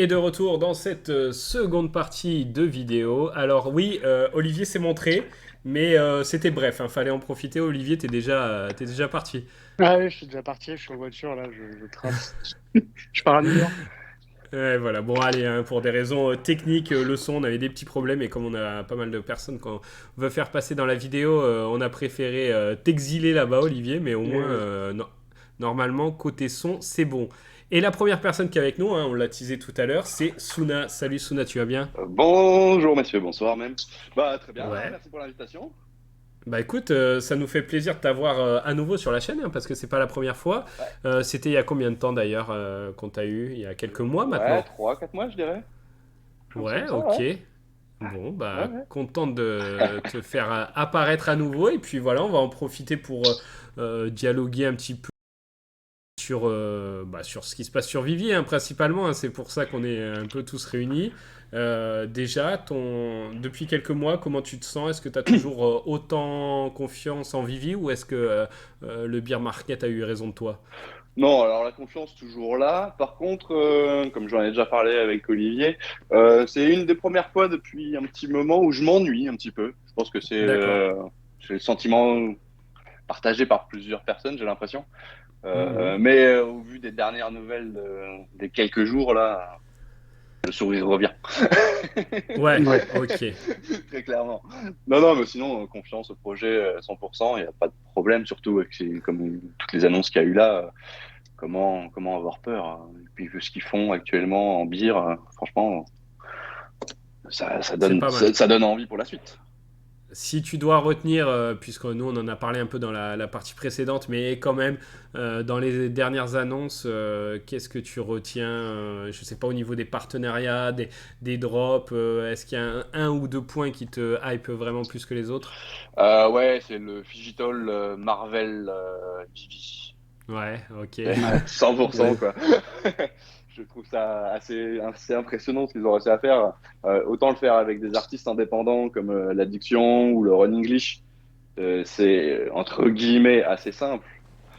Et de retour dans cette seconde partie de vidéo. Alors oui, Olivier s'est montré, mais c'était bref, hein, fallait en profiter. Olivier, t'es déjà parti. Ah oui, je suis déjà parti, je suis en voiture, là, je trace. Je pars à New York. Ouais, voilà, bon allez, hein, pour des raisons techniques, le son, on avait des petits problèmes et comme on a pas mal de personnes qu'on veut faire passer dans la vidéo, on a préféré t'exiler là-bas, Olivier, mais au moins, Oui. normalement, côté son, c'est bon. Et la première personne qui est avec nous, hein, on l'a teasé tout à l'heure, c'est Suna. Salut Suna, tu vas bien? Bonjour messieurs, bonsoir même. Bah très bien, Ouais. merci pour l'invitation. Bah écoute, ça nous fait plaisir de t'avoir à nouveau sur la chaîne, hein, parce que c'est pas la première fois. Ouais, C'était il y a combien de temps d'ailleurs qu'on t'a eu? Il y a quelques mois ouais, maintenant. 3, 4 mois je dirais. Quelque chose comme Ouais, ça, ouais. ok. Bon, Ouais, bah ouais. content de te faire apparaître à nouveau. Et puis voilà, on va en profiter pour dialoguer un petit peu sur ce qui se passe sur Vivier, hein, principalement, hein. C'est pour ça qu'on est un peu tous réunis. Déjà, depuis quelques mois, comment tu te sens? Est-ce que tu as toujours autant confiance en Vivi ou est-ce que le beer market a eu raison de toi? Non, alors la confiance toujours là. Par contre, comme j'en ai déjà parlé avec Olivier, c'est une des premières fois depuis un petit moment où je m'ennuie un petit peu. Je pense que D'accord. c'est le sentiment partagé par plusieurs personnes, j'ai l'impression. Mhm. Mais au vu des dernières nouvelles des quelques jours là, le sourire revient. Ouais, Ouais. ok. Très clairement. Non, non, mais sinon, confiance au projet 100%, il n'y a pas de problème, surtout avec comme toutes les annonces qu'il y a eu là, comment avoir peur, hein. Et puis, vu ce qu'ils font actuellement en beer, franchement, C'est pas mal. ça donne envie pour la suite. Si tu dois retenir, puisque nous on en a parlé un peu dans la partie précédente, mais quand même, dans les dernières annonces, qu'est-ce que tu retiens je sais pas au niveau des partenariats, des drops, est-ce qu'il y a un ou deux points qui te hype vraiment plus que les autres? Ouais, c'est le Digital Marvel Vivi. Ouais, ok. C'est Ouais. 100%, Ouais. quoi. Je trouve ça assez impressionnant ce qu'ils ont réussi à faire. Autant le faire avec des artistes indépendants comme l'Addiction ou le Run English. C'est entre guillemets assez simple.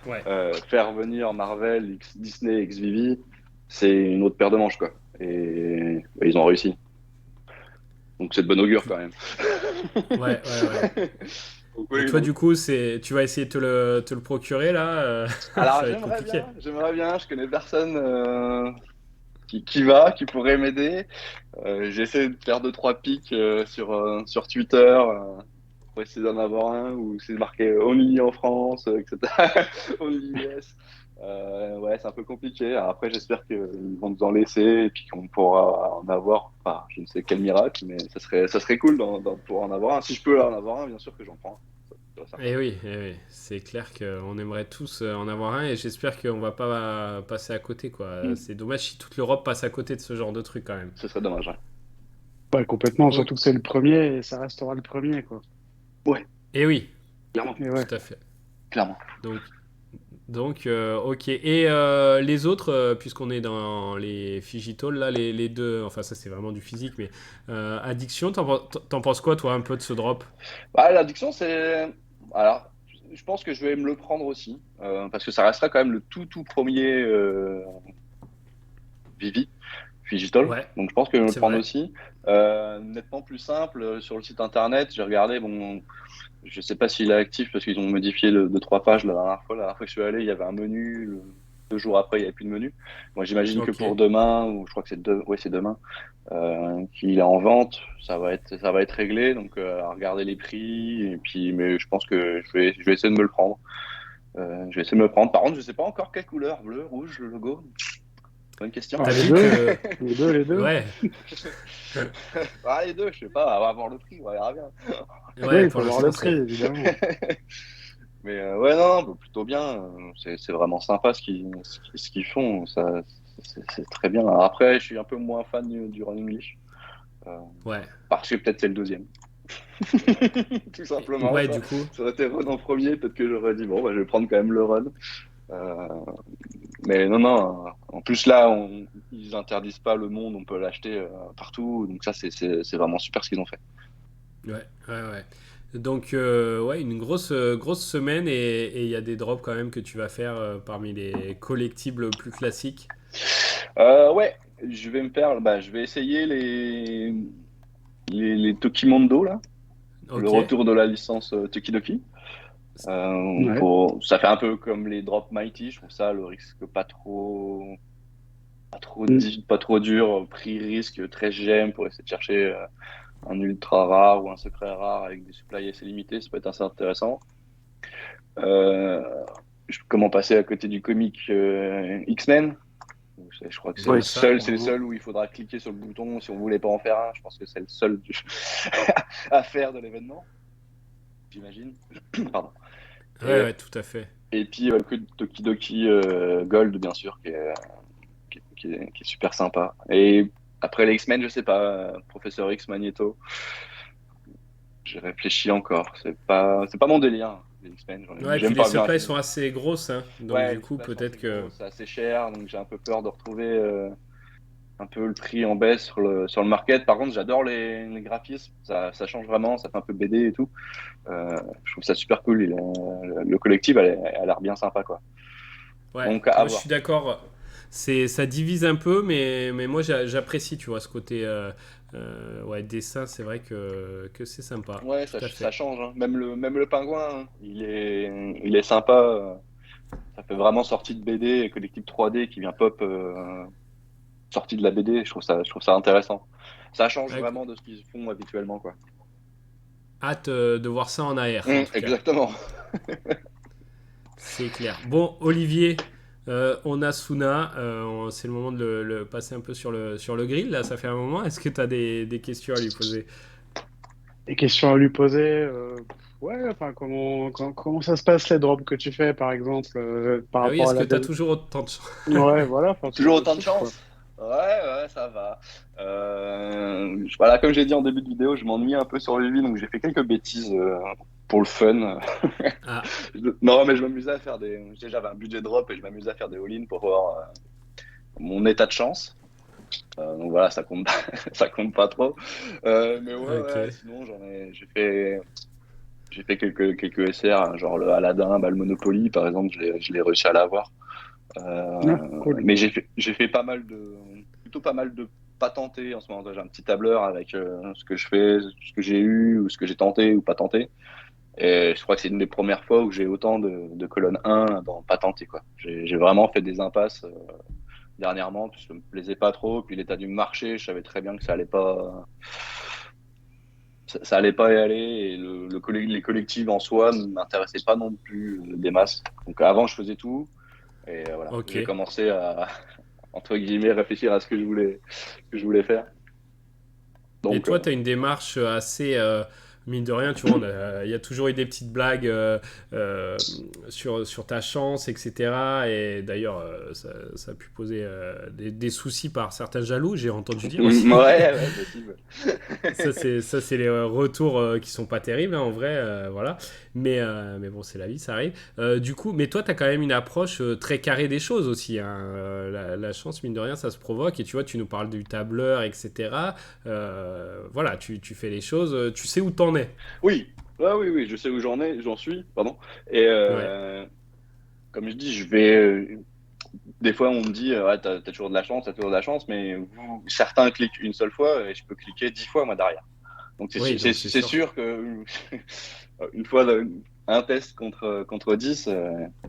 Ouais. Faire venir Marvel, Disney, XVivi, c'est une autre paire de manches, quoi. Et bah, ils ont réussi. Donc c'est de bon augure Tout- quand même. Ouais, ouais, ouais. Donc Et oui, toi, donc. du coup, tu vas essayer de te le procurer là Alors ça va être compliqué. j'aimerais bien. Je connais personne qui pourrait m'aider. J'essaie de faire deux trois pics sur Twitter pour essayer d'en avoir un où c'est marqué Only en France, etc. Only US. Ouais, c'est un peu compliqué. Alors après, j'espère qu'ils vont nous en laisser et puis qu'on pourra en avoir. Enfin, je ne sais quel miracle, mais ça serait cool d'en pouvoir en avoir un. Si je peux en avoir un, bien sûr que j'en prends un. Ça, c'est certain. Eh oui, c'est clair qu'on aimerait tous en avoir un et j'espère qu'on va pas passer à côté quoi. Hmm. C'est dommage si toute l'Europe passe à côté de ce genre de truc quand même. Ce serait dommage, ouais. Ouais, complètement, Oh, surtout que c'est le premier et ça restera le premier, quoi. Ouais, eh oui, clairement, Et ouais. tout à fait. clairement. Donc, ok. Et les autres, puisqu'on est dans les Figitals, là, les deux, enfin ça c'est vraiment du physique, mais Addiction, t'en penses quoi toi un peu de ce drop? Bah, l'addiction, c'est. Alors, je pense que je vais me le prendre aussi, parce que ça restera quand même le tout premier Vivi, Digital. Ouais, Donc, je pense que je vais me le c'est prendre vrai. aussi. Nettement plus simple, sur le site internet, j'ai regardé, bon, je sais pas s'il est actif parce qu'ils ont modifié de trois pages la dernière fois. La dernière fois que je suis allé, il y avait un menu. 2 jours après, il n'y avait plus de menu. Moi, j'imagine que Ok. pour demain, ou je crois que ouais, c'est demain, qu'il est en vente, ça va être réglé. Donc, à regarder les prix. Et puis, mais je pense que je vais essayer de me le prendre. Je vais essayer de me le prendre. Par contre, je sais pas encore quelle couleur, bleu, rouge, le logo. Bonne question. Ah, T'as les vu deux, que... les deux, les deux. Ouais, Ah, les deux, je sais pas, on va voir le prix, on verra bien. Oui, ouais, il pour faut voir le l'instant prix, c'est... évidemment. Mais ouais, non, bah, plutôt bien. C'est vraiment sympa ce qu'ils font. C'est très bien. Alors après, je suis un peu moins fan du Run English. Euh, Ouais. Parce que peut-être c'est le deuxième. Tout simplement, Ouais, ça. du coup. Ça aurait été Run en premier, peut-être que j'aurais dit, bon, bah, je vais prendre quand même le Run. Euh, mais non, non. En plus, là, ils interdisent pas le monde, on peut l'acheter partout. Donc ça, c'est vraiment super ce qu'ils ont fait. Ouais, ouais. Donc, ouais, une grosse semaine et il y a des drops quand même que tu vas faire parmi les collectibles plus classiques. Ouais. je vais essayer les Tokimondo là, le Ok. retour de la licence Tokidoki. Ouais. Ça fait un peu comme les Drop Mighty, je trouve ça le risque Mm. pas trop dur, prix risque très GM pour essayer de chercher un ultra rare ou un secret rare avec des supplies assez limités, ça peut être assez intéressant. Euh, Comment passer à côté du comic X-Men? Je crois que Ouais, ça. c'est le seul où il faudra cliquer sur le bouton si on voulait pas en faire un. Je pense que c'est le seul à faire de l'événement, j'imagine. Pardon. Ouais, Et, ouais, tout à fait. et puis que Tokidoki Gold, bien sûr, qui est super sympa. Et après les X-Men, je sais pas, Professeur X, Magneto, j'ai réfléchi encore. C'est pas mon délire, hein, les X-Men. Ouais, et puis J'aime les pas bien. supplies sont assez grosses, hein. Donc Ouais, du les coup, supplies sont peut-être assez que. gros, c'est assez cher, donc j'ai un peu peur de retrouver un peu le prix en baisse sur le market. Par contre, j'adore les graphismes, ça change vraiment, ça fait un peu BD et tout. Je trouve ça super cool. Le collectif a l'air bien sympa, quoi. Ouais, Donc, à moi je voir. suis d'accord. Ça divise un peu, mais moi j'apprécie, tu vois, ce côté ouais, dessin, c'est vrai que c'est sympa, Ouais, tout à ça fait. change, hein. Même le pingouin, hein, il est sympa. Ça fait vraiment sortie de BD et collectif 3D qui vient pop sortie de la BD. Je trouve ça intéressant. Ça change Ouais, vraiment de ce qu'ils font habituellement, quoi. hâte de voir ça en AR, en tout cas. Exactement. C'est clair. Bon, Olivier, on a Suna, c'est le moment de le passer un peu sur le grill, là, ça fait un moment. Est-ce que tu as des questions à lui poser? Des questions à lui poser. Ouais, enfin, comment ça se passe les drops que tu fais, par exemple, par Ah oui, rapport est-ce à que la tu as deuxième. toujours autant de chance? Ouais, voilà, enfin, ce Toujours genre de autant de trucs, quoi. chance. Ouais, ouais, ça va. Voilà, comme j'ai dit en début de vidéo, je m'ennuie un peu sur le vie, donc j'ai fait quelques bêtises pour le fun. Ah, Non, mais je m'amusais à faire des. J'avais un budget drop et je m'amusais à faire des all-in pour voir mon état de chance. Donc voilà, ça compte, ça compte pas trop. Mais ouais, ok. ouais, sinon j'ai fait quelques SR, hein, genre le Aladdin, bah, le Monopoly, par exemple, je l'ai réussi à l'avoir. Ah, cool. Mais j'ai fait plutôt pas mal de pas tentés en ce moment. J'ai un petit tableur avec ce que je fais, ce que j'ai eu, ou ce que j'ai tenté ou pas tenté. Et je crois que c'est une des premières fois où j'ai autant de colonnes 1 dans pas tenté, quoi. J'ai vraiment fait des impasses dernièrement, parce que ça me plaisait pas trop. Puis l'état du marché, je savais très bien que ça allait pas y aller. Et les collectifs en soi ne m'intéressaient pas non plus des masses. Donc avant, je faisais tout. Et voilà, Ok. j'ai commencé à, entre guillemets, réfléchir à ce que je voulais faire. Et Donc, toi, tu as une démarche assez, mine de rien, tu vois, il y a toujours eu des petites blagues sur ta chance, etc. Et d'ailleurs, ça a pu poser des soucis par certains jaloux, j'ai entendu dire aussi. ouais, ouais, possible. Ça, c'est les retours qui sont pas terribles, hein, en vrai, voilà. Mais bon, c'est la vie, ça arrive. Du coup, mais toi, tu as quand même une approche très carrée des choses aussi, hein. La chance, mine de rien, ça se provoque. Et tu vois, tu nous parles du tableur, etc. Voilà, tu fais les choses, tu sais où t'en es. Oui, oui, je sais où j'en suis, pardon. Et Ouais, comme je dis, des fois, on me dit, ouais, t'as toujours de la chance, t'as toujours de la chance, mais certains cliquent une seule fois et je peux cliquer 10 fois, moi, derrière. Donc, oui, donc c'est c'est sûr. sûr que une fois un test contre 10,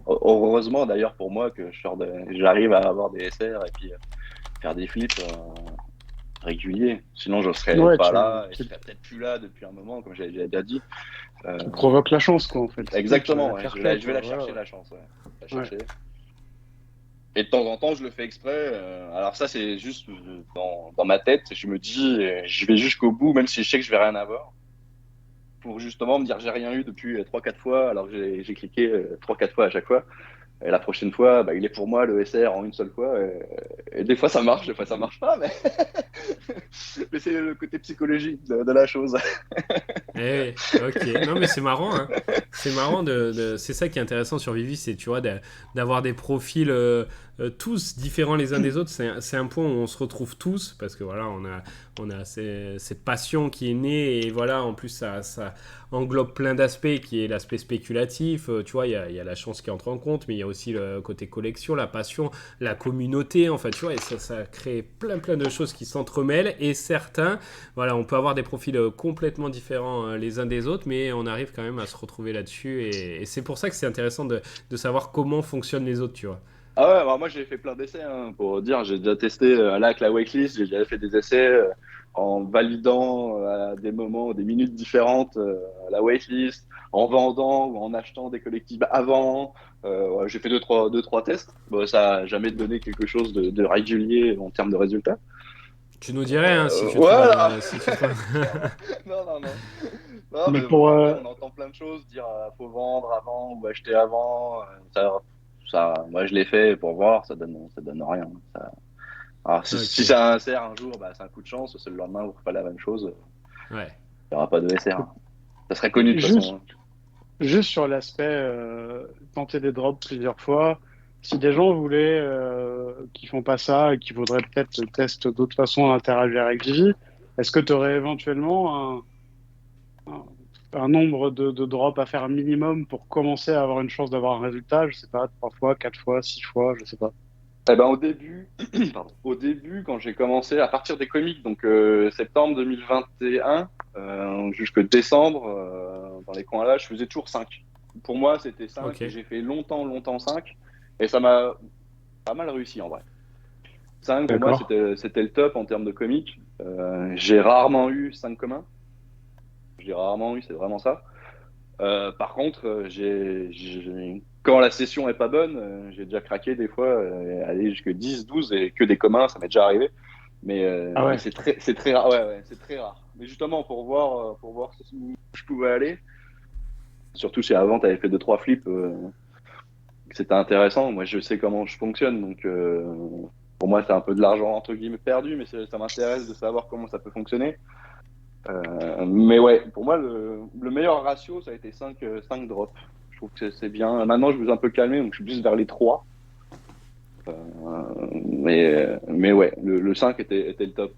heureusement d'ailleurs pour moi que j'arrive à avoir des SR et puis faire des flips réguliers. Sinon, je serais Ouais, pas là et je serais peut-être plus là depuis un moment, comme j'avais déjà dit. Euh, tu provoques la chance, quoi, en fait. C'est tout, Exactement, la ouais. fierté, Je vais quoi. la Voilà, chercher, ouais. la chance, ouais. La Ouais. chercher. Et de temps en temps, je le fais exprès. Alors ça, c'est juste dans ma tête. Je me dis, je vais jusqu'au bout, même si je sais que je vais rien avoir, pour justement me dire j'ai rien eu depuis 3-4 fois, alors que j'ai cliqué 3-4 fois à chaque fois. Et la prochaine fois, bah, il est pour moi le SR en une seule fois. Et des fois ça marche, des fois ça marche pas, mais, mais c'est le côté psychologique de la chose. Eh oui, ok. Non, mais c'est marrant, hein. C'est marrant c'est ça qui est intéressant sur Vivi, c'est tu vois d'avoir des profils tous différents les uns des autres. C'est un point où on se retrouve tous parce que voilà, on a cette passion qui est née et voilà, en plus ça englobe plein d'aspects qui est l'aspect spéculatif. Tu vois, il y a la chance qui entre en compte, mais il y a aussi le côté collection, la passion, la communauté, en fait, tu vois, et ça crée plein de choses qui s'entremêlent et certains, voilà, on peut avoir des profils complètement différents les uns des autres, mais on arrive quand même à se retrouver là-dessus et c'est pour ça que c'est intéressant de savoir comment fonctionnent les autres, tu vois. Ah ouais, alors moi j'ai fait plein d'essais, hein, pour dire, j'ai déjà testé là avec la waitlist, j'ai déjà fait des essais en validant à des moments, des minutes différentes la waitlist, en vendant ou en achetant des collectibles avant. Ouais, j'ai fait deux, trois tests. Bon, ça n'a jamais donné quelque chose de régulier en termes de résultats. Tu nous dirais hein, si tu trouves... Voilà. si tu trouves... Non, non, non. Non, Mais mais pour, bon, après, on entend plein de choses, dire faut vendre avant ou acheter avant. Moi, je l'ai fait pour voir, ça donne rien. Alors, si Ok, ça insère un jour, bah, c'est un coup de chance. Si le lendemain, vous ne ferez pas la même chose, ouais. il n'y aura pas de SR. Ça serait connu de toute juste, façon, hein. juste sur l'aspect tenter des drops plusieurs fois, si des gens voulaient, qui font pas ça et qui voudraient peut-être tester d'autres façons d'interagir avec Vivi, est-ce que tu aurais éventuellement un, un nombre de drops à faire minimum pour commencer à avoir une chance d'avoir un résultat? Je sais pas, 3 fois, 4 fois, 6 fois, je sais pas. Eh ben, au début, pardon, au début, quand j'ai commencé à partir des comics, donc septembre 2021 jusque décembre, dans les coins là, je faisais toujours 5. Pour moi, c'était 5 Ok, et j'ai fait longtemps 5 et ça m'a pas mal réussi en vrai. 5 pour moi, D'accord. c'était le top en termes de comics. J'ai rarement eu 5 communs. J'ai rarement eu, c'est vraiment ça. Par contre, quand la session est pas bonne, j'ai déjà craqué des fois, aller jusque 10, 12 et que des communs, ça m'est déjà arrivé. Ah Mais ouais. c'est très rare. Ouais, ouais, c'est très rare. Mais justement, pour voir où je pouvais aller, surtout si avant tu avais fait deux, trois flips, c'était intéressant. Moi, je sais comment je fonctionne. Donc, pour moi, c'est un peu de l'argent entre guillemets perdu, mais ça m'intéresse de savoir comment ça peut fonctionner. Mais ouais, pour moi, le meilleur ratio, ça a été 5 drops. Je trouve que c'est bien. Maintenant, je me suis un peu calmé, donc je suis plus vers les 3. Mais ouais, le 5 était le top.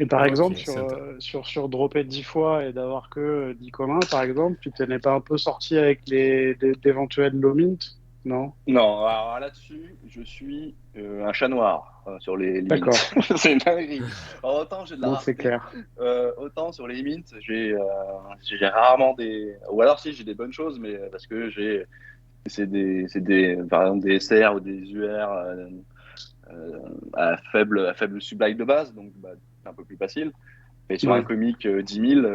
Et par ok, exemple, c'est intéressant. sur dropper 10 fois et d'avoir que 10 communs, par exemple, tu t'en es pas un peu sorti avec d'éventuels low mint? Non? Non, alors là-dessus, je suis un chat noir sur les mints. D'accord. C'est une dinguerie. Alors, autant j'ai de la Bon, c'est rareté, clair. autant sur les mints, j'ai rarement des. Ou alors si, j'ai des bonnes choses, mais parce que par exemple des SR ou des UR à faible supply de base, donc bah, c'est un peu plus facile. Mais sur un Ouais. comic 10 000,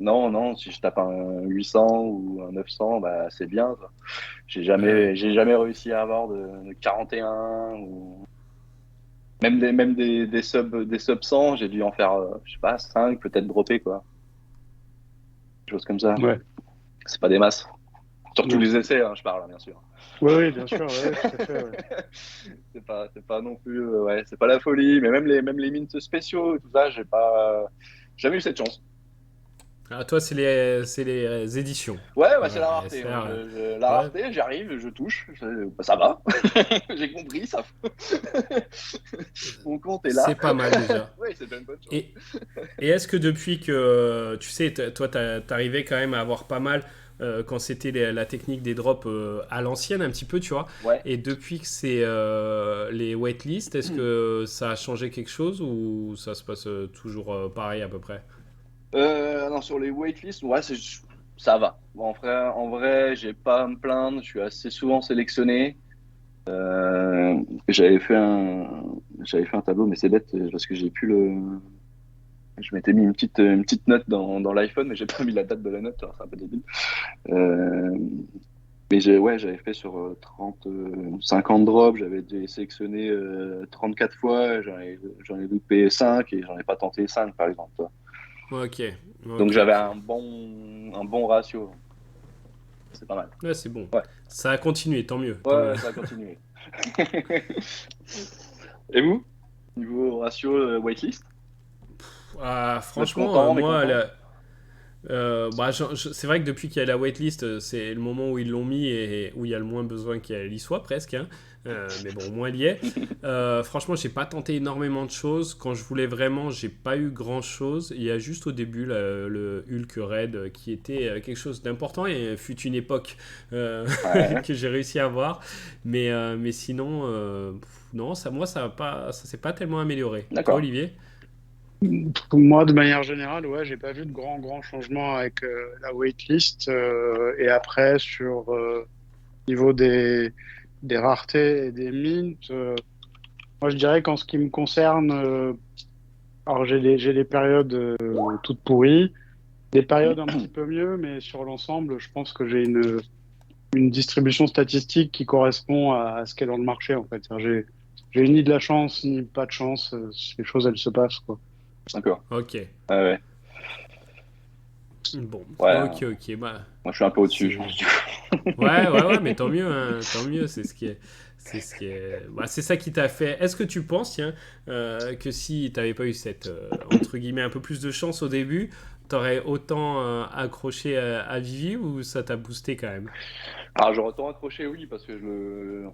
non, non, si je tape un 800 ou un 900, bah, c'est bien, ça. Ah ouais. J'ai jamais réussi à avoir de 41 ou des sub 100, j'ai dû en faire, je sais pas, 5, peut-être dropper, quoi. Des choses comme ça. Ouais. C'est pas des masses. Sur tous Non. les essais, hein, je parle, hein, bien sûr. Oui, oui, bien sûr, ouais, ouais, tout à fait, ouais. C'est pas non plus, ouais, c'est pas la folie, mais même les mints spéciaux et tout ça, jamais eu cette chance. Ah, toi, c'est les éditions. Ouais, ouais, c'est Voilà, la les rareté. Moi, SR. la Ouais, rareté, j'arrive, je touche, bah, ça va. J'ai compris, ça. Mon compte est c'est là. pas mal déjà. Oui, c'est déjà une bonne chose. Et, et est-ce que depuis que, tu sais, toi, t'arrivais quand même à avoir pas mal quand c'était la technique des drops à l'ancienne un petit peu, tu vois. Ouais. Et depuis que c'est les waitlists, est-ce que ça a changé quelque chose ou ça se passe toujours pareil à peu près? Non, sur les waitlists, ouais, ça va. Bon, en vrai, j'ai pas à me plaindre. Je suis assez souvent sélectionné. Euh, j'avais fait un tableau, mais c'est bête parce que j'ai plus le. Je m'étais mis une petite note dans l'iPhone, mais j'ai pas mis la date de la note. Alors c'est un peu débile. Euh, mais ouais, j'avais fait sur 30, 50 drops. J'avais été sélectionné 34 fois. J'en ai loupé 5 et j'en ai pas tenté 5 par exemple. Ok, Donc ok, j'avais ok. un bon ratio. C'est pas mal. Ouais, c'est bon. Ouais, Ça a continué, tant mieux, ouais, tant mieux. ouais, ça a continué. Et vous? Niveau ratio waitlist? Ah, Vous êtes franchement, content, moi, mécontent? C'est vrai que depuis qu'il y a la waitlist, c'est le moment où ils l'ont mis et où il y a le moins besoin qu'elle y soit presque, hein. Mais bon, au moins elle y est. Franchement, j'ai pas tenté énormément de choses. Quand je voulais vraiment, j'ai pas eu grand chose. Il y a juste au début le Hulk Red qui était quelque chose d'important et fut une époque Ouais, que j'ai réussi à voir. Mais sinon, non, ça s'est pas tellement amélioré. Toi, d'accord. Olivier? Pour moi, de manière générale, ouais, j'ai pas vu de grands changements avec la waitlist. Et après, sur niveau des raretés et des mints, moi je dirais qu'en ce qui me concerne, alors j'ai des périodes toutes pourries, des périodes un petit peu mieux, mais sur l'ensemble, je pense que j'ai une distribution statistique qui correspond à ce qu'est dans le marché, en fait. J'ai ni de la chance, ni pas de chance. Les choses, elles se passent, quoi. D'accord. Ok. Ouais. Bon, Ouais, ok. Bah, moi je suis un peu au-dessus, je c'est. pense. Ouais, mais tant mieux, hein, tant mieux, c'est ça qui t'a fait. Est-ce que tu penses, tiens, que si t'avais pas eu cette, entre guillemets, un peu plus de chance au début, t'aurais autant accroché à Vivi ou ça t'a boosté quand même? Alors j'aurais autant accroché, oui, parce que le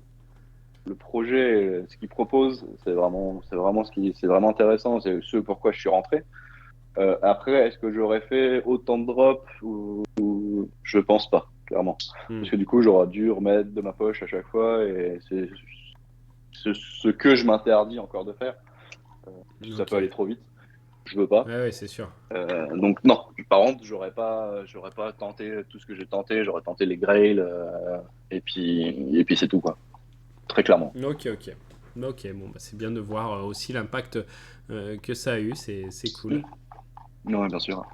projet, ce qu'il propose, c'est vraiment intéressant, c'est ce pourquoi je suis rentré. Après, est-ce que j'aurais fait autant de drops ou je pense pas, clairement. Hmm. Parce que du coup, j'aurais dû remettre de ma poche à chaque fois et c'est ce que je m'interdis encore de faire, parce que ça Ok. peut aller trop vite. Je veux pas. Ouais, c'est sûr. Donc non, par contre, j'aurais pas tenté tout ce que j'ai tenté. J'aurais tenté les Grail et puis c'est tout quoi. Très clairement. Ok. Ok, bon, bah, c'est bien de voir aussi l'impact que ça a eu, c'est cool. Non, bien sûr.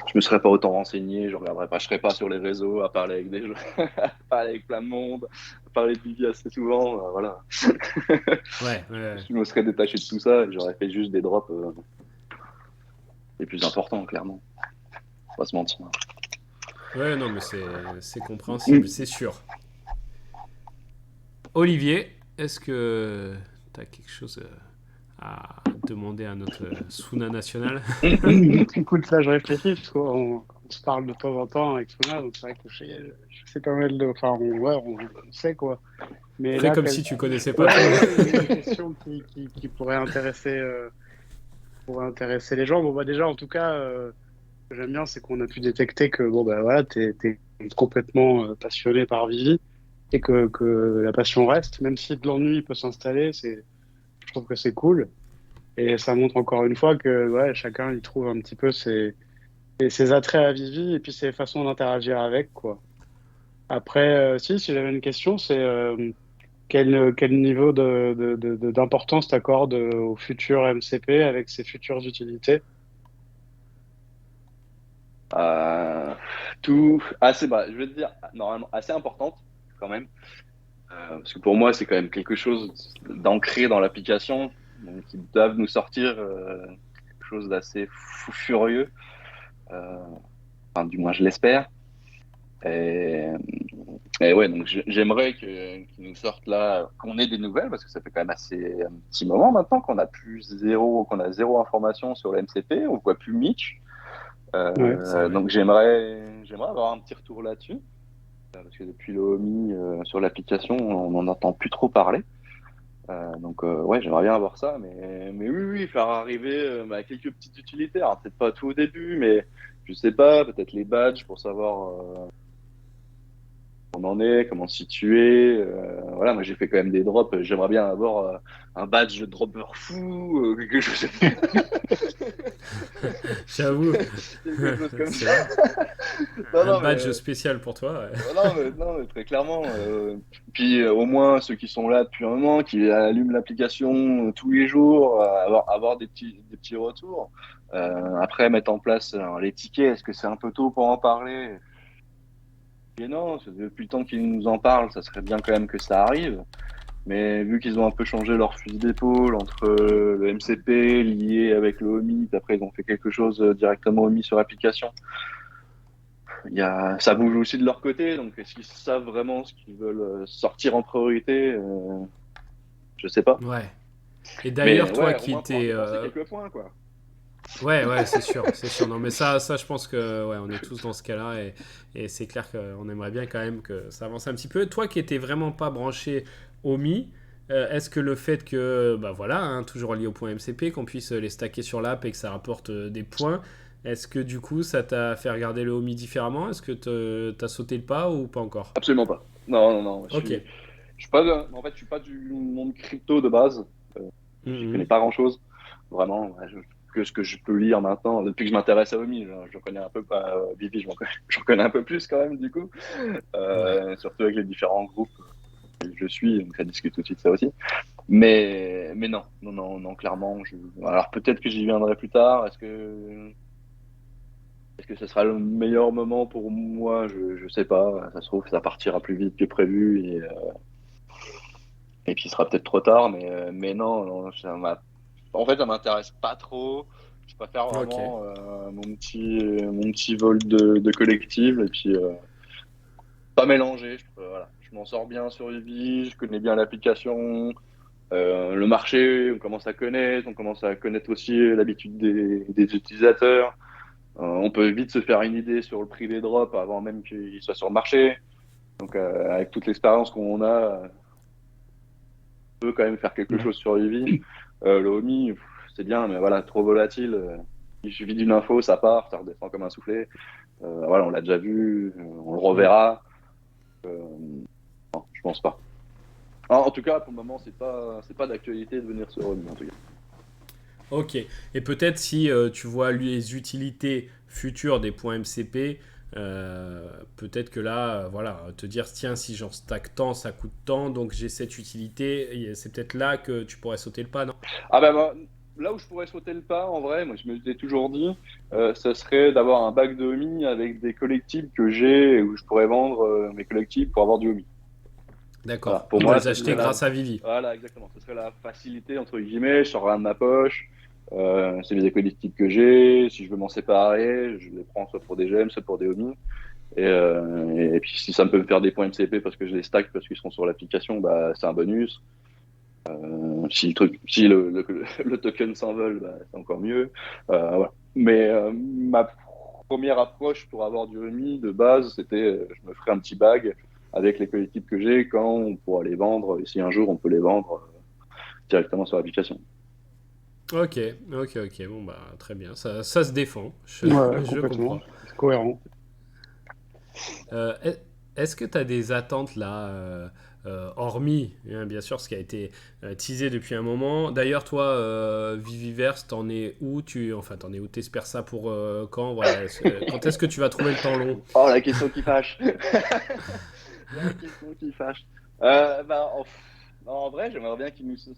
Je me serais pas autant renseigné, je regarderais pas, je serais pas sur les réseaux à parler avec des gens, à parler avec plein de monde, à parler de Vivi assez souvent, voilà. Ouais. Je me serais détaché de tout ça et j'aurais fait juste des drops les plus importants, clairement. Faut pas se mentir. Ouais, non, mais c'est compréhensible, Mm. c'est sûr. Olivier, est-ce que tu as quelque chose à demander à notre Suna national? Écoute, là, je réfléchis, parce qu'on se parle de temps en temps avec Sona, donc c'est vrai que je sais pas mal de. Enfin, on sait, quoi. Mais Fais là, comme si tu connaissais pas trop. ouais, une question qui pourrait intéresser les gens. Bon, bah, déjà, en tout cas, ce que j'aime bien, c'est qu'on a pu détecter que, bon, bah, voilà, t'es complètement passionné par Vivi et que la passion reste, même si de l'ennui peut s'installer, je trouve que c'est cool. Et ça montre encore une fois que, ouais, chacun y trouve un petit peu ses attraits à Vivi et puis ses façons d'interagir avec, quoi. Après, si j'avais une question, c'est quel niveau d'importance t'accordes au futur MCP avec ses futures utilités? Euh, Tout assez, bah, je vais te dire, normalement assez importante quand même. Parce que pour moi, c'est quand même quelque chose d'ancré dans l'application, donc ils doivent nous sortir quelque chose d'assez fou furieux. Euh, enfin, du moins, je l'espère. Et, et ouais, donc j'aimerais qu'ils nous sortent là, qu'on ait des nouvelles, parce que ça fait quand même assez un petit moment maintenant qu'on a zéro information sur le MCP, on voit plus Mitch. Ouais. C'est vrai. Donc j'aimerais avoir un petit retour là-dessus, parce que depuis le OMI sur l'application, on n'en entend plus trop parler. Donc ouais, j'aimerais bien avoir ça, mais oui, faire arriver quelques petites utilités. Alors peut-être pas tout au début, mais je sais pas, peut-être les badges pour savoir où on en est, comment se situer. Voilà, moi j'ai fait quand même des drops. J'aimerais bien avoir un badge de dropper fou, quelque chose, J'avoue, quelque chose comme c'est ça. vrai. Non, Un non, badge spécial pour toi. Ouais. non, mais très clairement. Puis au moins ceux qui sont là depuis un moment, qui allument l'application tous les jours, avoir des petits retours. Après, mettre en place les tickets, est-ce que c'est un peu tôt pour en parler? Et non, depuis le temps qu'ils nous en parlent, ça serait bien quand même que ça arrive. Mais vu qu'ils ont un peu changé leur fusil d'épaule entre le MCP lié avec le OMI, puis après ils ont fait quelque chose directement OMI sur l'application. Ça bouge aussi de leur côté, donc est-ce qu'ils savent vraiment ce qu'ils veulent sortir en priorité? Je sais pas. Ouais. Et Mais d'ailleurs, toi ouais, au qui moins pour étais. indépenser quelques points, quoi. Ouais, c'est sûr, c'est sûr. Non, mais ça, je pense que ouais, on est tous dans ce cas-là et c'est clair qu'on aimerait bien quand même que ça avance un petit peu. Toi qui étais vraiment pas branché au Mi, est-ce que le fait que, bah voilà, hein, toujours lié au point MCP, qu'on puisse les stacker sur l'app et que ça rapporte des points, est-ce que du coup ça t'a fait regarder le Omi différemment? Est-ce que t'as sauté le pas ou pas encore? Absolument pas. Non, non, non. Ok. Je suis pas, en fait, je suis pas du monde crypto de base. Euh, J'y connais Mhm. pas grand-chose. Vraiment, ouais, que ce que je peux lire maintenant, depuis que je m'intéresse à Omi, je connais un peu, pas Vivi, je connais un peu plus quand même, du coup. Ouais. Surtout avec les différents groupes que je suis, donc ça discute aussi de ça aussi. Mais non, non, non, non, clairement. Alors peut-être que j'y viendrai plus tard. Est-ce que ce sera le meilleur moment pour moi? Je sais pas. Ça se trouve, ça partira plus vite que prévu et puis il sera peut-être trop tard. Mais non, non, en fait, ça m'intéresse pas trop. Je préfère Ok. vraiment mon petit vol de collective et puis pas mélanger. Voilà. Je m'en sors bien sur Eevee, je connais bien l'application. Le marché, on commence à connaître aussi l'habitude des utilisateurs. On peut vite se faire une idée sur le prix des drops avant même qu'ils soient sur le marché. Donc, avec toute l'expérience qu'on a, on peut quand même faire quelque Ouais. chose sur Eevee. Le Omi, c'est bien, mais voilà, trop volatile. Il suffit d'une info, ça part, ça redescend comme un soufflet. Voilà, on l'a déjà vu, on le Mm. reverra. Non, je pense pas. En tout cas, pour le moment, c'est pas d'actualité de venir sur Omi, en tout cas. Ok. Et peut-être si tu vois les utilités futures des points MCP, peut-être que là, voilà, te dire, tiens, si j'en stack tant, ça coûte tant, donc j'ai cette utilité, et c'est peut-être là que tu pourrais sauter le pas, non? Ah ben, là où je pourrais sauter le pas, en vrai, moi je me l'ai toujours dit, ce serait d'avoir un bac de Omi avec des collectibles que j'ai, où je pourrais vendre mes collectibles pour avoir du Omi. Voilà, D'accord. pour Pour moi, les ce acheter serait la, grâce à Vivi. voilà, exactement, ce serait la facilité, entre guillemets, je sors rien de ma poche, c'est des collectibles que j'ai, si je veux m'en séparer, je les prends soit pour des gemmes, soit pour des Omi. Et puis si ça me peut me faire des points MCP parce que je les stack, parce qu'ils seront sur l'application, bah, c'est un bonus. Si le token s'envole, bah, c'est encore mieux. Voilà. Mais ma première approche pour avoir du remis de base, c'était je me ferai un petit bag avec les collectifs que j'ai quand on pourra les vendre, et si un jour on peut les vendre directement sur l'application. Ok, ok. Bon, bah, très bien. Ça se défend. Ouais, Je complètement. comprends. C'est cohérent. Euh, Est-ce que tu as des attentes là, hormis hein, bien sûr ce qui a été teasé depuis un moment. D'ailleurs, toi, Viviverse, t'en es où enfin, t'en es où? T'espères ça pour quand? Voilà. Quand est-ce que tu vas trouver le temps long? Oh, la question qui fâche. La question qui fâche. Bah, en vrai, j'aimerais bien qu'il nous soit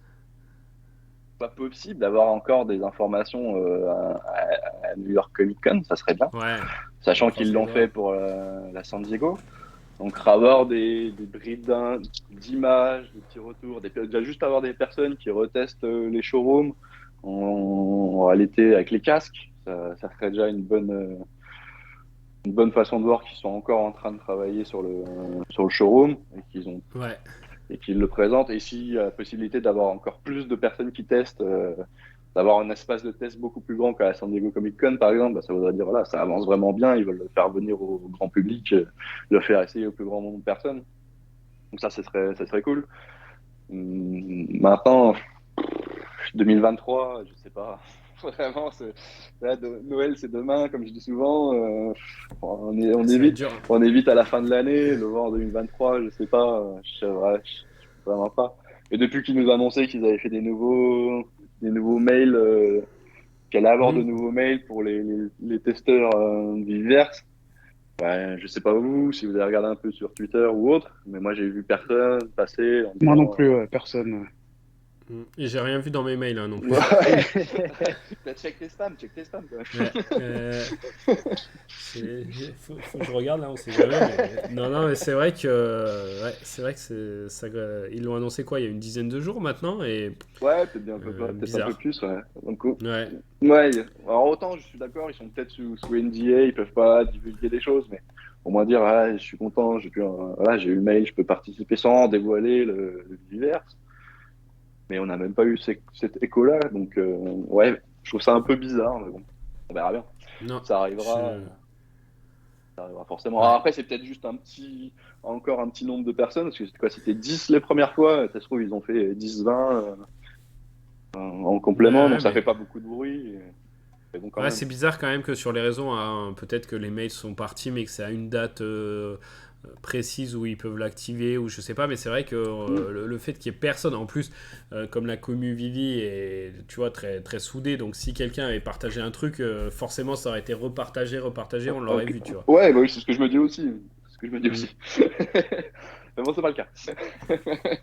pas possible d'avoir encore des informations à New York Comic Con, ça serait bien. Ouais, on Sachant croise qu'ils les l'ont fait doigts. pour la San Diego. Donc, avoir des brides d'images, des petits retours, déjà juste avoir des personnes qui retestent les showrooms en réalité avec les casques, ça serait déjà une bonne façon de voir qu'ils sont encore en train de travailler sur le showroom Ouais, et qu'ils le présentent. Et s'il y a la possibilité d'avoir encore plus de personnes qui testent, d'avoir un espace de test beaucoup plus grand qu'à la San Diego Comic Con, par exemple, bah, ça voudrait dire, voilà, ça avance vraiment bien, ils veulent le faire venir au grand public, le faire essayer au plus grand nombre de personnes. Donc ça serait cool. Maintenant, 2023, je sais pas. Vraiment, là, Noël, c'est demain, comme je dis souvent. ça va être dur, hein. On est vite à la fin de l'année. Le vent en 2023, je sais pas. Je sais vraiment pas. Et depuis qu'ils nous annonçaient qu'ils avaient fait des nouveaux mails, qu'elle allait avoir de Hmm. nouveaux mails pour les testeurs divers. Ouais, je sais pas vous, si vous avez regardé un peu sur Twitter ou autre, mais moi j'ai vu personne passer en Moi non disant plus, ouais, personne. Hmm. Et j'ai rien vu dans mes mails hein, non plus. ouais. Bah, check tes spams quand Ouais, même. c'est, faut que je regarde là, on sait jamais. Mais... Non, non, mais c'est vrai que, ouais, c'est vrai que ça, ils l'ont annoncé quoi, il y a une dizaine de jours maintenant et Ouais, peut-être peut-être un peu bizarre. plus, ouais. Donc, Ouais, ouais, alors autant je suis d'accord, ils sont peut-être sous NDA, ils peuvent pas divulguer des choses, mais au moins dire, ah, je suis content, voilà, j'ai eu le mail, je peux participer sans dévoiler le divers, mais on n'a même pas eu cet écho-là, donc ouais, Je trouve ça un peu bizarre, mais bon, on verra bien. Non, Ça arrivera, je... ça arrivera forcément. Alors Ouais. après, c'est peut-être juste encore un petit nombre de personnes, parce que c'était quoi, c'était 10 les premières fois, ça se trouve, ils ont fait 10-20 en complément, donc Ouais, ça fait mais... pas beaucoup de bruit. Mais bon, quand Ouais, même. c'est bizarre quand même que sur les réseaux, hein, peut-être que les mails sont partis, mais que c'est à une date précise où ils peuvent l'activer, ou je sais pas, mais c'est vrai que Mm. le fait qu'il y ait personne, en plus, comme la commu Vivi est, tu vois, très, très soudée, donc si quelqu'un avait partagé un truc, forcément ça aurait été repartagé, on l'aurait Ok. vu, tu vois. Ouais, bah oui, c'est ce que je me dis aussi. C'est ce que je me dis Mm. aussi. Mais bon, c'est pas le cas.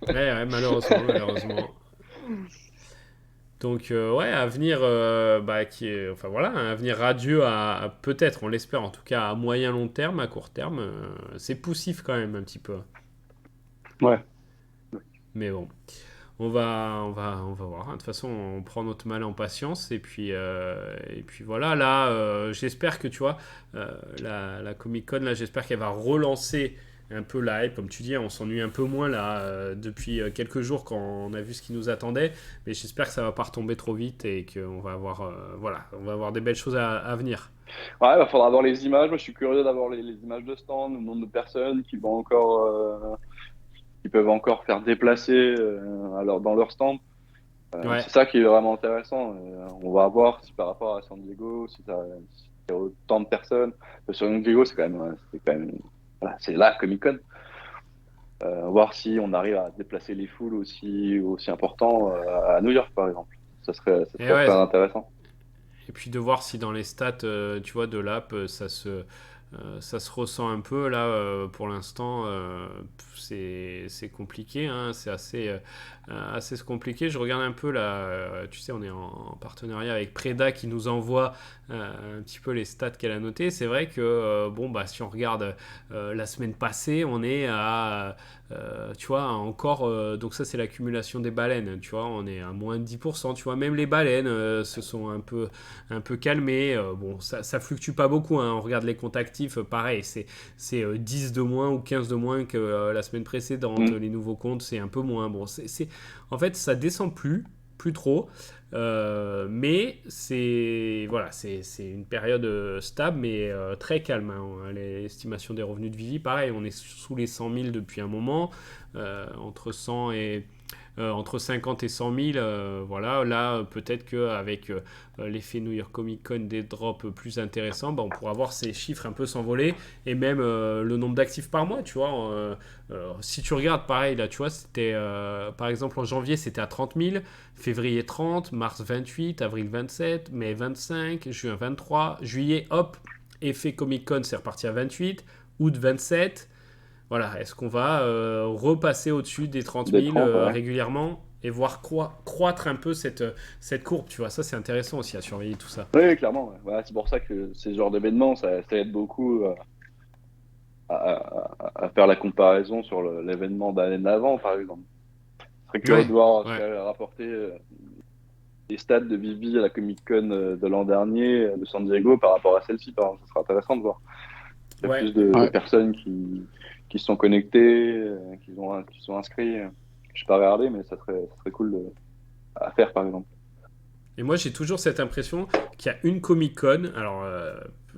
Ouais, ouais, malheureusement. Donc ouais, avenir enfin voilà, un avenir radieux peut-être, on l'espère en tout cas à moyen long terme, à court terme, c'est poussif quand même un petit peu. Ouais. Mais bon, on va voir. De toute façon, on prend notre mal en patience et puis voilà. Là, j'espère que tu vois la Comic Con là, j'espère qu'elle va relancer un peu la hype, comme tu dis, on s'ennuie un peu moins là depuis quelques jours quand on a vu ce qui nous attendait, mais j'espère que ça va pas retomber trop vite et qu'on va avoir voilà, on va avoir des belles choses à venir. Ouais, bah, faudra voir les images. Moi, je suis curieux d'avoir les images de stand, le nombre de personnes qui peuvent encore faire déplacer dans leur stand. Ouais. C'est ça qui est vraiment intéressant. On va voir si par rapport à San Diego, s'il y a autant de personnes. Sur San Diego, c'est quand même, voilà, c'est là Comic Con. Voir si on arrive à déplacer les foules aussi importants à New York, par exemple. Ça Et serait très ouais, intéressant. et puis de voir si dans les stats, tu vois, de l'app, ça se ressent un peu. Là, pour l'instant, c'est compliqué, hein, c'est assez compliqué. Je regarde un peu là, tu sais, on est en partenariat avec Preda qui nous envoie un petit peu les stats qu'elle a notées. C'est vrai que, bon, bah, si on regarde la semaine passée, on est à tu vois, encore, donc ça c'est l'accumulation des baleines, tu vois, on est à moins de 10%, tu vois, même les baleines se sont un peu calmées, bon, ça fluctue pas beaucoup, hein. On regarde les comptes actifs, pareil, c'est 10 de moins ou 15 de moins que la semaine précédente, Mm. les nouveaux comptes c'est un peu moins, bon, en fait ça descend plus trop, mais c'est voilà, c'est une période stable mais très calme, hein. L'estimation des revenus de Vivi, pareil, on est sous les 100 000 depuis un moment, entre 100 et entre 50 et 100 000, voilà, là peut-être qu'avec l'effet New York Comic Con des drops plus intéressants, bah, on pourra voir ces chiffres un peu s'envoler et même le nombre d'actifs par mois, tu vois. Si tu regardes, pareil, là, tu vois, c'était par exemple en janvier, c'était à 30 000, février 30, mars 28, avril 27, mai 25, juin 23, juillet, hop, effet Comic Con, c'est reparti à 28, août 27. Voilà, est-ce qu'on va repasser au-dessus des 30 Des 000 30, ouais. régulièrement et voir croître un peu cette courbe, tu vois, ça c'est intéressant aussi à surveiller tout ça. Oui, oui, clairement. Ouais. Voilà, c'est pour ça que ces genres d'événements, ça aide beaucoup à faire la comparaison sur l'événement d'année d'avant, par exemple. Je serais curieux de Ouais, voir ce ouais, qu'a rapporté les stats de Vivi à la Comic Con de l'an dernier de San Diego par rapport à celle-ci, par exemple. Ça sera intéressant de voir. Il y a ouais. plus de Ouais. personnes qui se sont connectées, qui sont inscrits. Je sais pas regarder, mais ça serait cool à faire, par exemple. Et moi, j'ai toujours cette impression qu'il y a une Comic Con, alors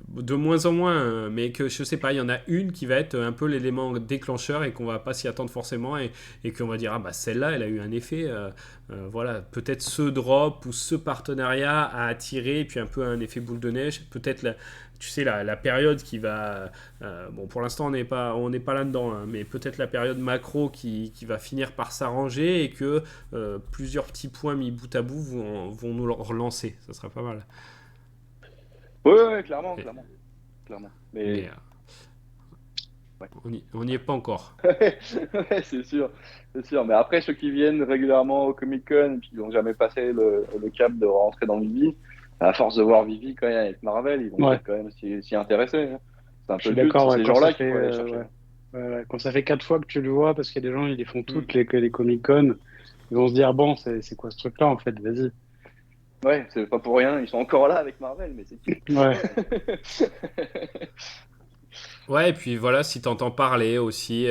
de moins en moins, mais que je sais pas, il y en a une qui va être un peu l'élément déclencheur et qu'on va pas s'y attendre forcément et qu'on va dire ah bah celle-là, elle a eu un effet, voilà, peut-être ce drop ou ce partenariat a attiré et puis un peu un effet boule de neige, peut-être tu sais la période qui va, bon pour l'instant on n'est pas là-dedans, hein, mais peut-être la période macro qui va finir par s'arranger et que plusieurs petits points mis bout à bout vont nous relancer. Ça sera pas mal. Oui, ouais, clairement, Mais, clairement. mais, Mais ouais, on n'y est pas encore. ouais, c'est sûr. Mais après, ceux qui viennent régulièrement au Comic Con et qui n'ont jamais passé le cap de rentrer dans Vivi, à force de voir Vivi quand même avec Marvel, ils vont Ouais. peut-être quand même s'y intéresser, hein. C'est un Je peu suis le but, d'accord, c'est ouais, ces quand ça gens-là fait, qu'il faut aller chercher. ouais. Ouais, quand ça fait 4 fois que tu le vois, parce qu'il y a des gens, ils les font Hmm. toutes les Comic-Con, ils vont se dire, bon, c'est quoi ce truc-là, en fait, vas-y. Ouais, c'est pas pour rien, ils sont encore là avec Marvel, mais c'est tout. Ouais, Ouais, et puis voilà, si t'entends parler aussi,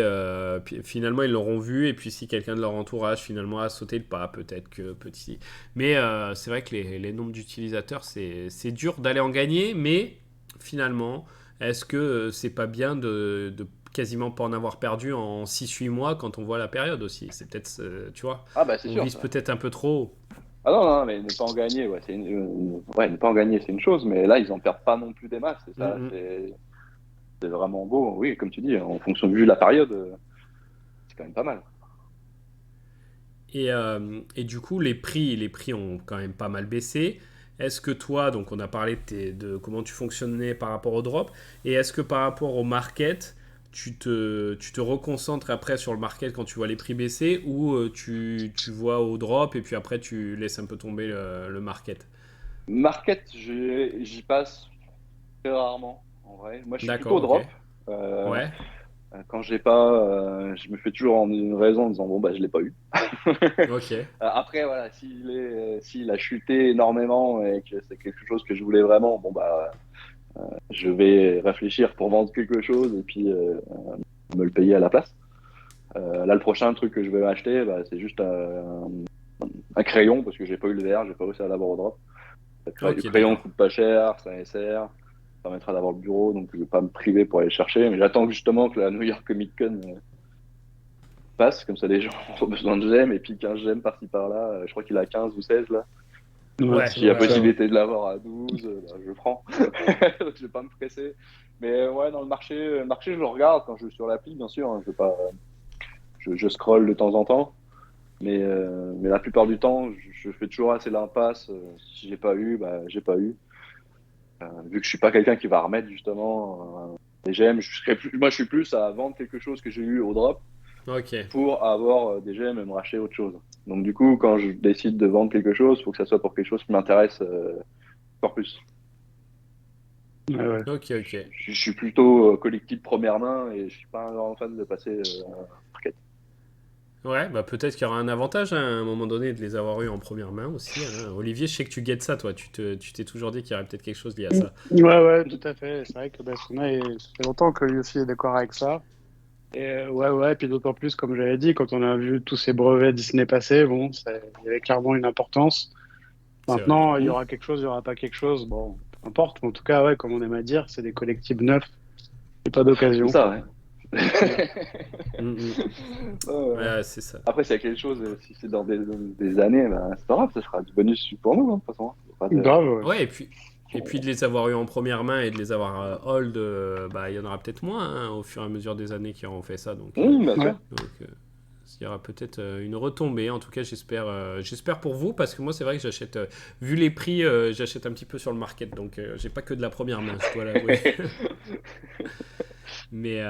puis finalement ils l'auront vu, et puis si quelqu'un de leur entourage finalement a sauté le pas, peut-être que petit. Mais c'est vrai que les nombres d'utilisateurs, c'est dur d'aller en gagner, mais finalement, est-ce que c'est pas bien de quasiment pas en avoir perdu en 6 8 mois quand on voit la période aussi? C'est peut-être, tu vois, Ah bah c'est on sûr vise ça. peut-être un peu trop haut. Ah non, non, mais ne pas en gagner, ouais, ouais, ne pas en gagner, c'est une chose, mais là, ils en perdent pas non plus des masses, c'est ça, Mm, c'est vraiment beau. Oui, comme tu dis, en fonction de la période, c'est quand même pas mal. Et du coup, les prix ont quand même pas mal baissé. Est-ce que toi, donc on a parlé de comment tu fonctionnais par rapport au drop, et est-ce que par rapport au market, tu te reconcentres après sur le market quand tu vois les prix baisser, ou tu vois au drop et puis après tu laisses un peu tomber le market? Market, j'y passe très rarement, en vrai. Moi, je suis plutôt D'accord, ok. drop. Euh, Ouais, quand j'ai pas, je me fais toujours en une raison en disant bon bah je l'ai pas eu. ok. Après voilà, s'il a chuté énormément et que c'est quelque chose que je voulais vraiment, bon bah je vais réfléchir pour vendre quelque chose et puis me le payer à la place. Là, le prochain truc que je vais acheter, bah, c'est juste un crayon parce que j'ai pas eu le vert, j'ai pas réussi à l'avoir au drop. Le Ok, crayon d'accord. coûte pas cher, c'est un SR, ça permettra d'avoir le bureau, donc je vais pas me priver pour aller le chercher. Mais j'attends justement que la New York Comic Con passe, comme ça les gens ont besoin de gemmes et puis 15 gemmes par-ci par-là. Je crois qu'il a 15 ou 16 là. Ouais, Ouais, ça S'il y a doit être ouais, ça, ouais. ouais. possibilité de l'avoir à 12, bah, je prends. Donc, je vais pas me presser. Mais ouais, dans le marché, je le regarde quand je suis sur l'appli, bien sûr, hein. Je vais pas, je scrolle de temps en temps. Mais la plupart du temps, je fais toujours assez l'impasse. Si j'ai pas eu, bah, j'ai pas eu. Vu que je suis pas quelqu'un qui va remettre justement des gemmes, moi je suis plus à vendre quelque chose que j'ai eu au drop Ok. pour avoir des gemmes et me racheter autre chose. Donc du coup, quand je décide de vendre quelque chose, il faut que ça soit pour quelque chose qui m'intéresse encore plus. Ouais, ouais. Ok, ok. Je suis plutôt collectif première main et je suis pas un grand fan de passer market. Ouais, bah peut-être qu'il y aura un avantage hein, à un moment donné de les avoir eu en première main aussi, hein. Olivier, je sais que tu guettes ça, toi. Tu t'es toujours dit qu'il y aurait peut-être quelque chose lié à ça. Ouais, ouais, tout à fait. C'est vrai que Suna, ça fait longtemps que lui aussi est d'accord avec ça. Et ouais, ouais, puis d'autant plus, comme j'avais dit, quand on a vu tous ces brevets Disney passer, bon, il y avait clairement une importance. C'est vrai. Maintenant, il y Mmh. aura quelque chose, il y aura pas quelque chose, bon, peu importe. Mais en tout cas, ouais, comme on aime à dire, c'est des collectibles neufs et pas C'est d'occasion. ça, ouais. Ouais. Mm, mm. Euh, Ouais, c'est ça. Après, s'il y a quelque chose, si c'est dans des années, ben, c'est pas grave, ça sera du bonus pour nous, hein, de toute façon. Y a pas de... Grave, ouais. Ouais, et puis de les avoir eu en première main et de les avoir hold, bah il y en aura peut-être moins hein, au fur et à mesure des années qui auront fait ça. Donc, Bien Ouais. sûr. donc il y aura peut-être une retombée. En tout cas, j'espère pour vous parce que moi, c'est vrai que j'achète, vu les prix, j'achète un petit peu sur le market. Donc, j'ai pas que de la première main, je dois l'avouer. Mais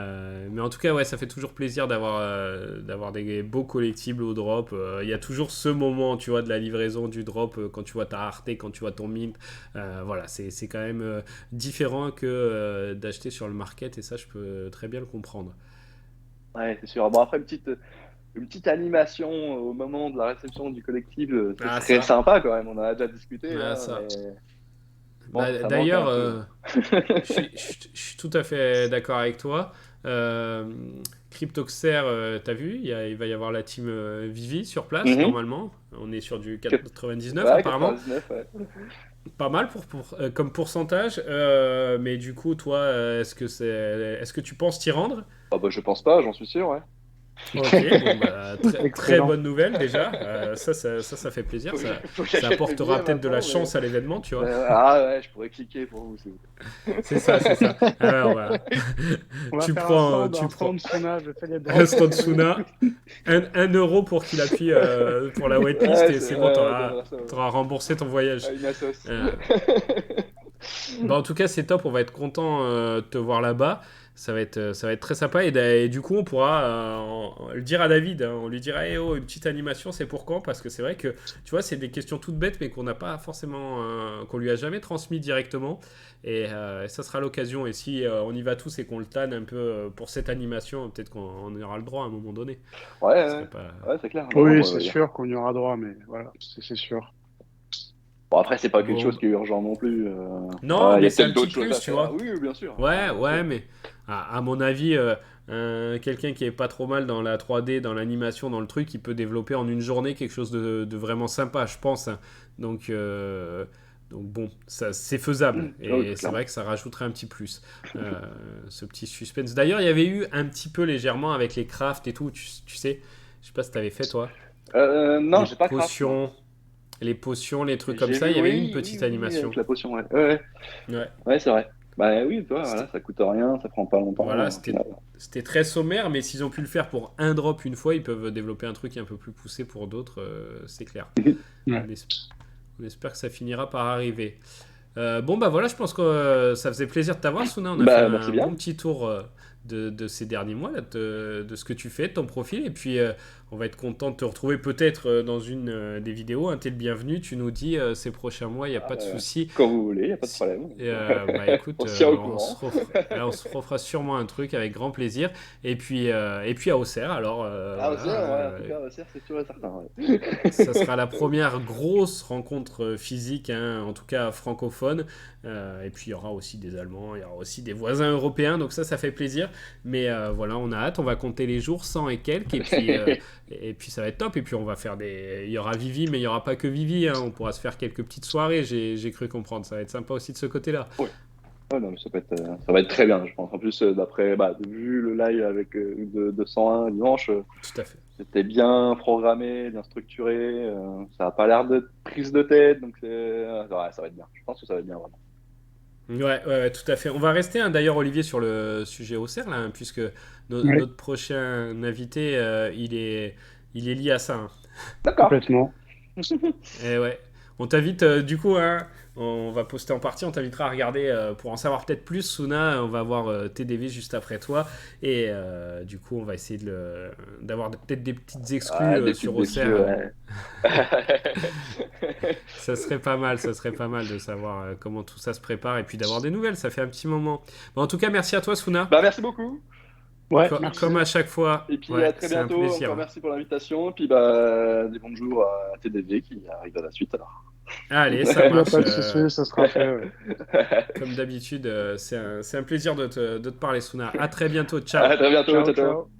en tout cas, ouais, ça fait toujours plaisir d'avoir des beaux collectibles au drop. Il y a toujours ce moment, tu vois, de la livraison du drop quand tu vois ta rareté, quand tu vois ton mint. Voilà, c'est quand même différent que d'acheter sur le market et ça, je peux très bien le comprendre. Ouais, c'est sûr. Bon, après, une petite animation au moment de la réception du collectif, ce Ah, serait ça. sympa quand même. On en a déjà discuté, Ah, hein, ça. mais bon, Bah, ça manque d'ailleurs, un peu. je suis tout à fait d'accord avec toi. Euh, Cryptoxer, t'as vu, il va y avoir la team Vivi sur place, Mhm. normalement. On est sur du Quat- 99 Ouais, apparemment. 99, ouais. Pas mal comme pourcentage. Mais du coup, toi, est-ce que tu penses t'y rendre? Ah bah, je pense pas, j'en suis sûr, ouais. Ok, bon, bah, très, très Excellent. bonne nouvelle déjà. Ça fait plaisir. Ça, Faut que ça j'achète mes apportera billets peut-être de la maintenant, mais... chance à l'événement, tu vois. Ah ouais, je pourrais cliquer pour vous, s'il vous plaît. C'est ça, c'est ça. Alors, voilà. On va Tu faire un prends, stand, tu un prends stand Suna, je fais les un drops. Stansuna, 1 euro pour qu'il appuie pour la waitlist Ouais, et c'est bon, ouais, on donnera ça t'auras remboursé ton voyage. à une assos. Euh, Bah, en tout cas, c'est top. On va être content de te voir là-bas. Ça va être très sympa. Et du coup, on pourra le dire à David, hein. On lui dira, eh oh, une petite animation, c'est pour quand? Parce que c'est vrai que, tu vois, c'est des questions toutes bêtes, mais qu'on n'a pas forcément, qu'on lui a jamais transmis directement. Et ça sera l'occasion. Et si on y va tous et qu'on le tanne un peu pour cette animation, peut-être qu'on aura le droit à un moment donné. Ouais, Ce ouais, serait pas. ouais, c'est clair. Non, non, Oui, bah, c'est sûr qu'on y aura droit, mais voilà, c'est sûr. bon, après, c'est pas quelque chose Bon. qui est urgent non plus. Non, Ouais, il y mais a c'est un peut-être petit d'autres choses plus, à tu faire. vois. Oui, oui, bien sûr. Ouais, Bien ouais, sûr. mais à mon avis, quelqu'un qui est pas trop mal dans la 3D, dans l'animation, dans le truc, il peut développer en une journée quelque chose de vraiment sympa, je pense, hein. Donc, donc bon, ça, c'est faisable. Et Oui, c'est clairement. vrai que ça rajouterait un petit plus. Ce petit suspense. D'ailleurs, il y avait eu un petit peu légèrement avec les crafts et tout, tu sais. Je sais pas si t'avais fait, toi. Non, Les j'ai pas craft, moi. potions, les potions, les trucs comme J'ai ça, il vu, y avait eu une oui, oui, petite oui, avec animation. la potion, ouais. Ouais, ouais. Ouais. Ouais, c'est vrai. Bah oui, toi, C'était, voilà, ça coûte rien, ça prend pas voilà, longtemps, au final. c'était très sommaire, mais s'ils ont pu le faire pour un drop une fois, ils peuvent développer un truc un peu plus poussé pour d'autres, c'est clair. Ouais. On espère que ça finira par arriver. Bon, bah voilà, je pense que ça faisait plaisir de t'avoir, Suna. On a fait Bah, merci un bon bien. petit tour de ces derniers mois, là, de ce que tu fais, de ton profil. Et puis, on va être content de te retrouver peut-être dans une des vidéos. Hein, t'es le bienvenu. Tu nous dis ces prochains mois, il n'y a Ah, pas de souci. quand vous voulez, y a pas de Si- problème. Bah écoute, On se tient au courant. on se refera sûrement un truc avec grand plaisir. Et puis à Auxerre, alors Ah, voilà, Auxerre, ouais, en tout cas, Auxerre, c'est sûr et certain, ouais. ça sera la première grosse rencontre physique, hein, en tout cas francophone. Et puis il y aura aussi des Allemands, il y aura aussi des voisins européens, donc ça fait plaisir. Mais voilà, on a hâte, on va compter les jours, 100 et quelques, et puis ça va être top. Et puis on va faire des. Il y aura Vivi, mais il n'y aura pas que Vivi, hein, on pourra se faire quelques petites soirées, j'ai cru comprendre. Ça va être sympa aussi de ce côté-là. Ouais. Ouais, non, mais ça va être très bien, je pense. En plus, d'après, bah, vu le live avec de 101 dimanche, Tout à fait. c'était bien programmé, bien structuré. Ça n'a pas l'air de prise de tête, donc ouais, ça va être bien. Je pense que ça va être bien, vraiment. Ouais, tout à fait. On va rester hein, d'ailleurs, Olivier, sur le sujet Auxerre, là, hein, puisque Ouais, notre prochain invité, il est lié à ça, hein. D'accord. complètement. Et ouais. On t'invite, du coup, hein, on va poster en partie, on t'invitera à regarder pour en savoir peut-être plus. Suna, on va voir TDV juste après toi. Et du coup, on va essayer d'avoir peut-être des petites exclus Ouais, des sur petites Auxerre. exclus, ouais. Ça serait pas mal de savoir comment tout ça se prépare et puis d'avoir des nouvelles. Ça fait un petit moment. Bon, en tout cas, merci à toi, Suna. Bah, merci beaucoup. Ouais, merci. Comme à chaque fois. Et puis Ouais, à très c'est un bientôt. plaisir, Encore hein. merci pour l'invitation. Et puis bah, des bons jours à TDV qui arrive à la suite alors. Allez, ça Il n'y a marche. pas de souci, ça sera fait. Ouais. Comme d'habitude, c'est un plaisir de te parler, Suna. À très bientôt. Ciao. À très bientôt. Ciao, Ciao, ciao. ciao.